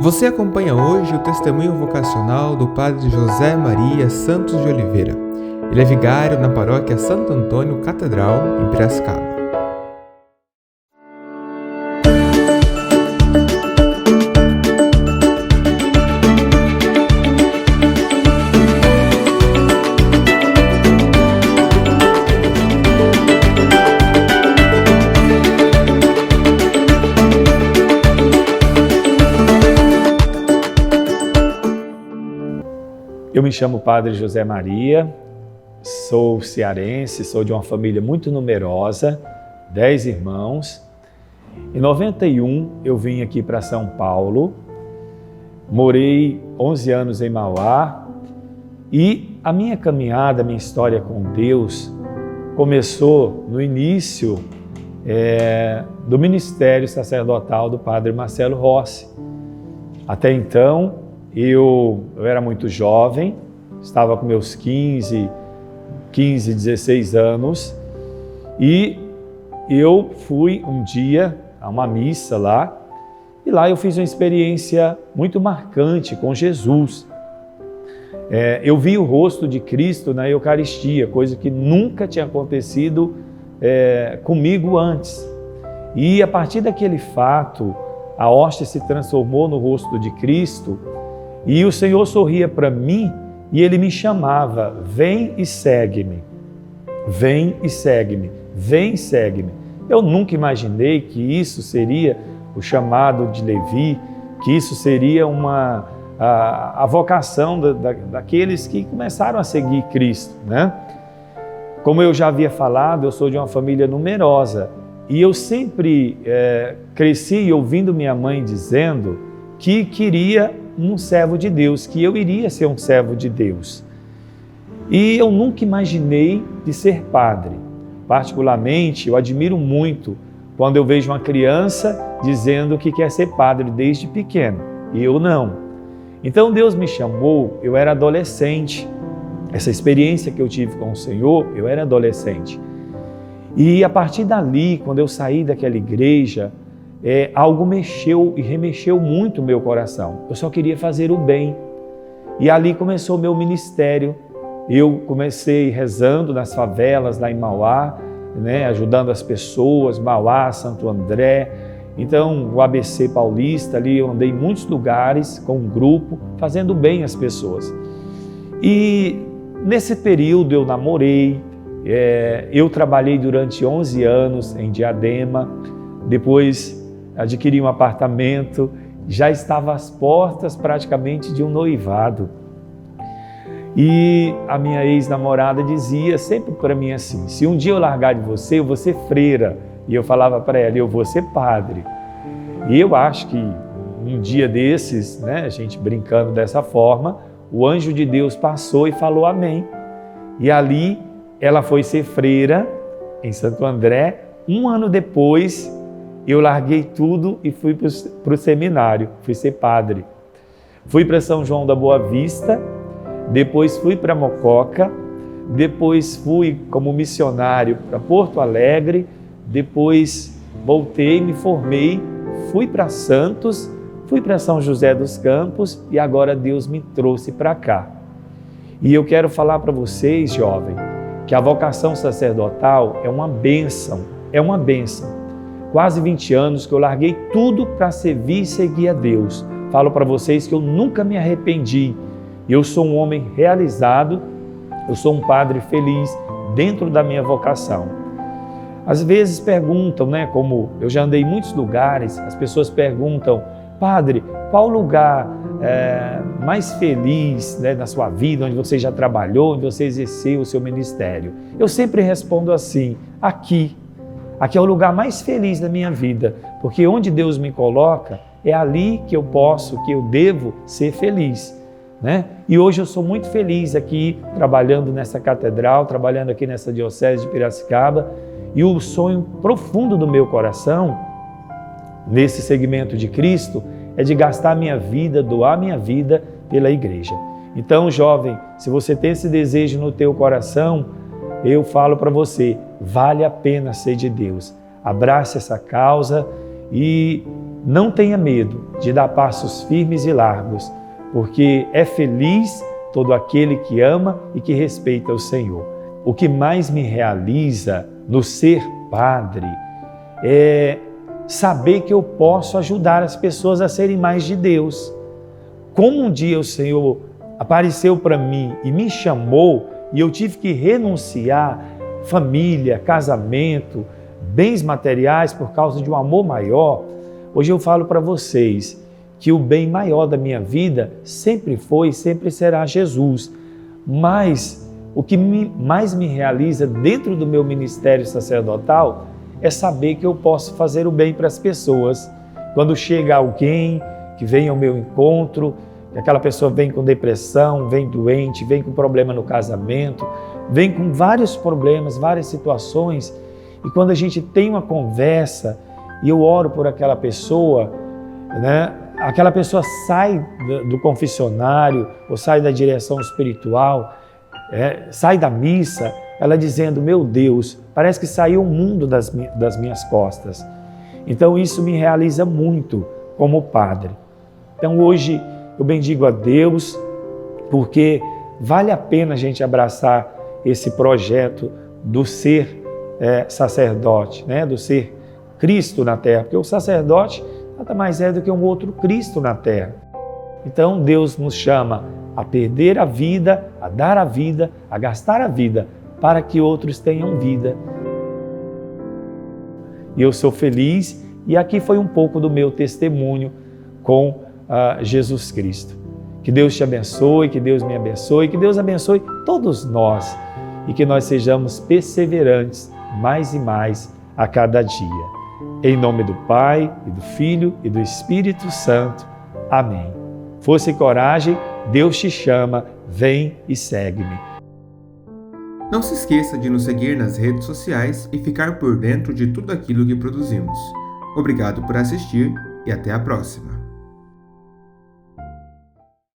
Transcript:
Você acompanha hoje o testemunho vocacional do Padre José Maria Santos de Oliveira. Ele é vigário na paróquia Santo Antônio Catedral, em Piracicaba. Eu me chamo Padre José Maria, sou cearense, sou de uma família muito numerosa, 10 irmãos. Em 91 eu vim aqui para São Paulo, morei 11 anos em Mauá e a minha caminhada, a minha história com Deus começou no início do ministério sacerdotal do Padre Marcelo Rossi. Até então, eu era muito jovem, estava com meus 15, 16 anos e eu fui um dia a uma missa lá e lá eu fiz uma experiência muito marcante com Jesus. Eu vi o rosto de Cristo na Eucaristia, coisa que nunca tinha acontecido comigo antes. E a partir daquele fato, a hóstia se transformou no rosto de Cristo. E o Senhor sorria para mim e Ele me chamava, vem e segue-me, vem e segue-me, vem e segue-me. Eu nunca imaginei que isso seria o chamado de Levi, que isso seria a vocação daqueles que começaram a seguir Cristo, né? Como eu já havia falado, eu sou de uma família numerosa e eu sempre cresci ouvindo minha mãe dizendo que queria um servo de Deus, que eu iria ser um servo de Deus. E eu nunca imaginei de ser padre. Particularmente, eu admiro muito quando eu vejo uma criança dizendo que quer ser padre desde pequeno, e eu não. Então Deus me chamou, eu era adolescente. Essa experiência que eu tive com o Senhor, eu era adolescente. E a partir dali, quando eu saí daquela igreja, algo mexeu e remexeu muito o meu coração. Eu só queria fazer o bem. E ali começou o meu ministério. Eu comecei rezando nas favelas lá em Mauá, né, ajudando as pessoas, Mauá, Santo André. Então, o ABC Paulista, ali eu andei em muitos lugares com um grupo, fazendo bem às pessoas. E nesse período eu namorei, eu trabalhei durante 11 anos em Diadema, depois adquiri um apartamento, já estava às portas praticamente de um noivado. E a minha ex-namorada dizia sempre para mim assim, se um dia eu largar de você, eu vou ser freira. E eu falava para ela, eu vou ser padre. E eu acho que um dia desses, né, a gente brincando dessa forma, o anjo de Deus passou e falou amém. E ali ela foi ser freira em Santo André. Um ano depois, eu larguei tudo e fui para o seminário, fui ser padre. Fui para São João da Boa Vista, depois fui para Mococa, depois fui como missionário para Porto Alegre, depois voltei, me formei, fui para Santos, fui para São José dos Campos e agora Deus me trouxe para cá. E eu quero falar para vocês, jovem, que a vocação sacerdotal é uma bênção, é uma bênção. Quase 20 anos que eu larguei tudo para servir e seguir a Deus. Falo para vocês que eu nunca me arrependi. Eu sou um homem realizado, eu sou um padre feliz dentro da minha vocação. Às vezes perguntam, né, como eu já andei em muitos lugares, as pessoas perguntam, padre, qual lugar mais feliz, né, na sua vida, onde você já trabalhou, onde você exerceu o seu ministério? Eu sempre respondo assim, aqui. Aqui é o lugar mais feliz da minha vida, porque onde Deus me coloca, é ali que eu posso, que eu devo ser feliz, né? E hoje eu sou muito feliz aqui, trabalhando nessa catedral, trabalhando aqui nessa diocese de Piracicaba, e o sonho profundo do meu coração, nesse segmento de Cristo, é de gastar minha vida, doar minha vida pela igreja. Então, jovem, se você tem esse desejo no teu coração, eu falo para você, vale a pena ser de Deus. Abrace essa causa e Não tenha medo de dar passos firmes e largos, porque é feliz todo aquele que ama e que respeita o Senhor. O que mais me realiza no ser padre é saber que eu posso ajudar as pessoas a serem mais de Deus. Como um dia o Senhor apareceu para mim e me chamou e eu tive que renunciar família, casamento, bens materiais por causa de um amor maior, hoje eu falo para vocês que o bem maior da minha vida sempre foi e sempre será Jesus. Mas o que mais me realiza dentro do meu ministério sacerdotal é saber que eu posso fazer o bem para as pessoas. Quando chega alguém que vem ao meu encontro, que aquela pessoa vem com depressão, vem doente, vem com problema no casamento, vem com vários problemas, várias situações, e quando a gente tem uma conversa e eu oro por aquela pessoa, né? Aquela pessoa sai do confessionário ou sai da direção espiritual, sai da missa, ela dizendo, meu Deus, parece que saiu o mundo das minhas costas. Então isso me realiza muito como padre. Então hoje eu bendigo a Deus, porque vale a pena a gente abraçar esse projeto do ser sacerdote, né? Do ser Cristo na terra, porque o sacerdote nada mais é do que um outro Cristo na terra. Então Deus nos chama a perder a vida, a dar a vida, a gastar a vida, para que outros tenham vida. E eu sou feliz, e aqui foi um pouco do meu testemunho com Jesus Cristo. Que Deus te abençoe, que Deus me abençoe, que Deus abençoe todos nós e que nós sejamos perseverantes mais e mais a cada dia. Em nome do Pai, e do Filho e do Espírito Santo. Amém. Força e coragem, Deus te chama, vem e segue-me. Não se esqueça de nos seguir nas redes sociais e ficar por dentro de tudo aquilo que produzimos. Obrigado por assistir e até a próxima.